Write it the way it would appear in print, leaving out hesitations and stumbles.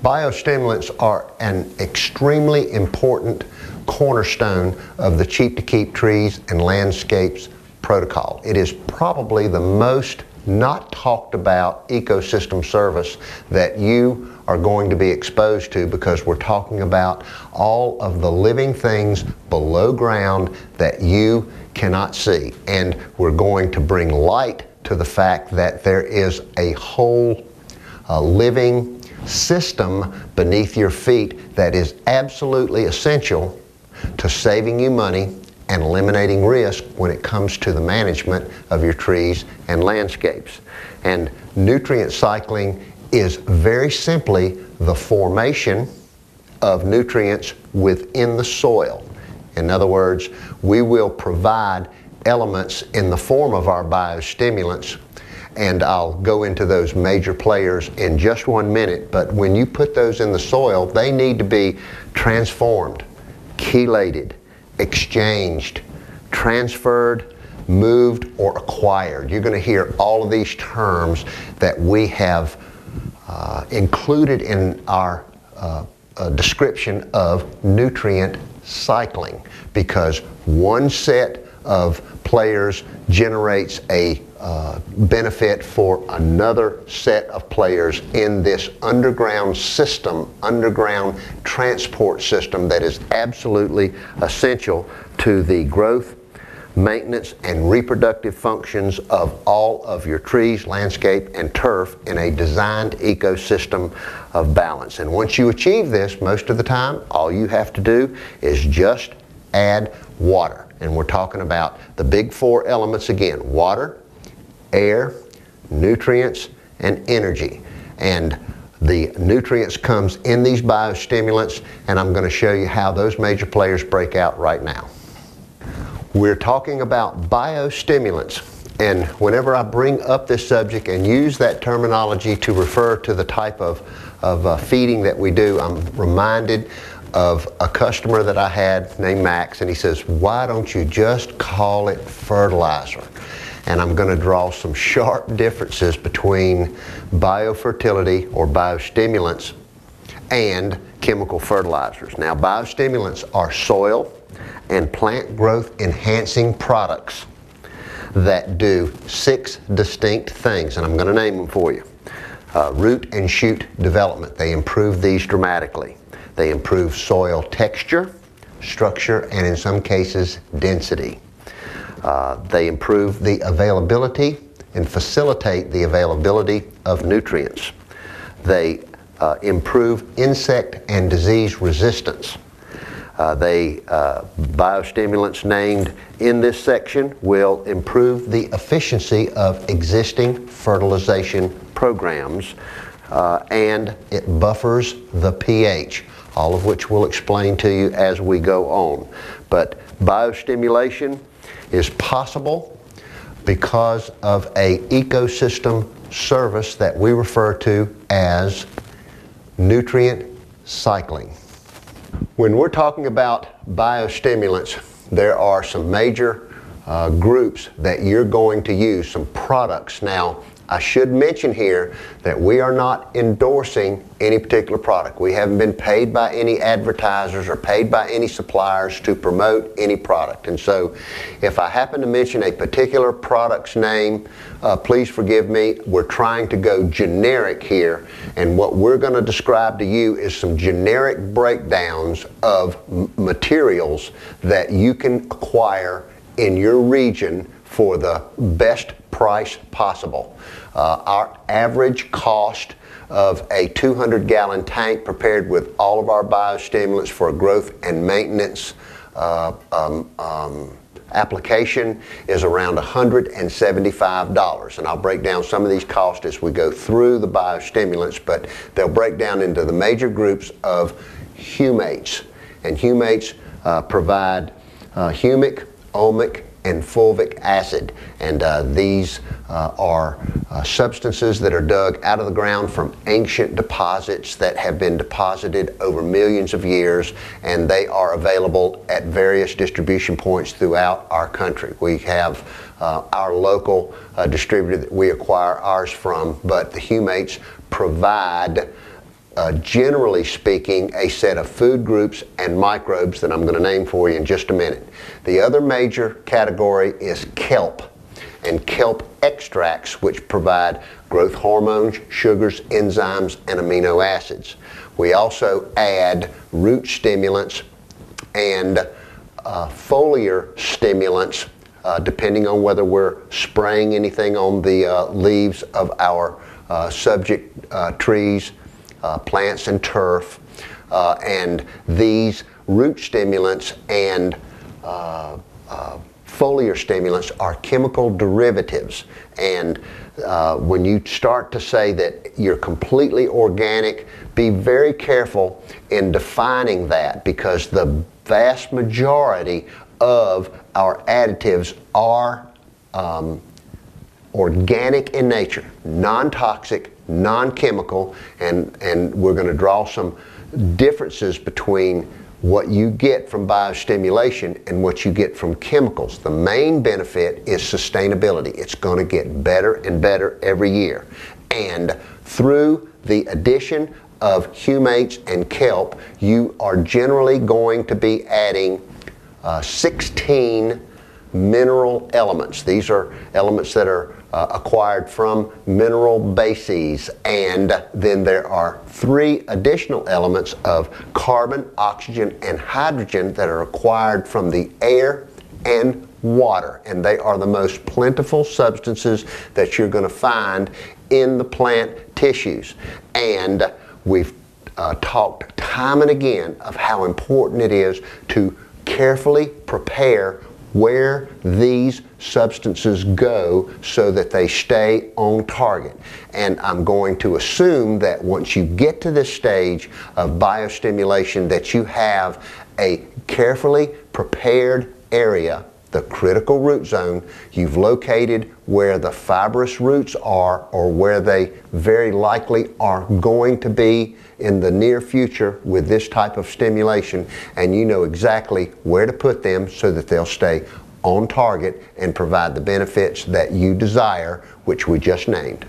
Biostimulants are an extremely important cornerstone of the Cheap to Keep Trees and Landscapes protocol. It is probably the most not talked about ecosystem service that you are going to be exposed to, because we're talking about all of the living things below ground that you cannot see. And we're going to bring light to the fact that there is a whole living system beneath your feet that is absolutely essential to saving you money and eliminating risk when it comes to the management of your trees and landscapes. And nutrient cycling is very simply the formation of nutrients within the soil. In other words, we will provide elements in the form of our biostimulants, and I'll go into those major players in just 1 minute, but when you put those in the soil, they need to be transformed, chelated, exchanged, transferred, moved, or acquired. You're going to hear all of these terms that we have included in our description of nutrient cycling, because one set of players generates a benefit for another set of players in this underground system, underground transport system that is absolutely essential to the growth, maintenance, and reproductive functions of all of your trees, landscape, and turf in a designed ecosystem of balance. And once you achieve this, most of the time, all you have to do is just add water. And we're talking about the big four elements again: water, air, nutrients, and energy. And the nutrients comes in these biostimulants, and I'm going to show you how those major players break out right now. We're talking about biostimulants, and whenever I bring up this subject and use that terminology to refer to the type of feeding that we do, I'm reminded of a customer that I had named Max, and he says, "Why don't you just call it fertilizer?" And I'm going to draw some sharp differences between biofertility or biostimulants and chemical fertilizers. Now, biostimulants are soil and plant growth enhancing products that do 6 distinct things, and I'm going to name them for you. Root and shoot development. They improve these dramatically. They improve soil texture, structure, and in some cases, density. They improve the availability and facilitate the availability of nutrients. They improve insect and disease resistance. Biostimulants named in this section will improve the efficiency of existing fertilization programs, and it buffers the pH, all of which we'll explain to you as we go on. But biostimulation is possible because of an ecosystem service that we refer to as nutrient cycling. When we're talking about biostimulants, there are some major groups that you're going to use, some products. Now, I should mention here that we are not endorsing any particular product. We haven't been paid by any advertisers or paid by any suppliers to promote any product. And so if I happen to mention a particular product's name, please forgive me. We're trying to go generic here, and what we're going to describe to you is some generic breakdowns of materials that you can acquire in your region for the best price possible. Our average cost of a 200-gallon tank prepared with all of our biostimulants for a growth and maintenance application is around $175. And I'll break down some of these costs as we go through the biostimulants, but they'll break down into the major groups of humates. And humates provide humic, omic, and fulvic acid, and these are substances that are dug out of the ground from ancient deposits that have been deposited over millions of years, and they are available at various distribution points throughout our country. We have our local distributor that we acquire ours from, but the humates provide generally speaking, a set of food groups and microbes that I'm going to name for you in just a minute. The other major category is kelp, and kelp extracts, which provide growth hormones, sugars, enzymes, and amino acids. We also add root stimulants and foliar stimulants, depending on whether we're spraying anything on the leaves of our subject trees, plants and turf, and these root stimulants and foliar stimulants are chemical derivatives. And when you start to say that you're completely organic, be very careful in defining that, because the vast majority of our additives are organic in nature, non-toxic, non-chemical, and we're going to draw some differences between what you get from biostimulation and what you get from chemicals. The main benefit is sustainability. It's going to get better and better every year. And through the addition of humates and kelp, you are generally going to be adding 16 mineral elements. These are elements that are acquired from mineral bases, and then there are 3 additional elements of carbon, oxygen, and hydrogen that are acquired from the air and water, and they are the most plentiful substances that you're going to find in the plant tissues. And we've talked time and again of how important it is to carefully prepare where these substances go so that they stay on target. And I'm going to assume that once you get to this stage of biostimulation, that you have a carefully prepared area, the critical root zone. You've located where the fibrous roots are, or where they very likely are going to be in the near future with this type of stimulation, and you know exactly where to put them so that they'll stay on target and provide the benefits that you desire, which we just named.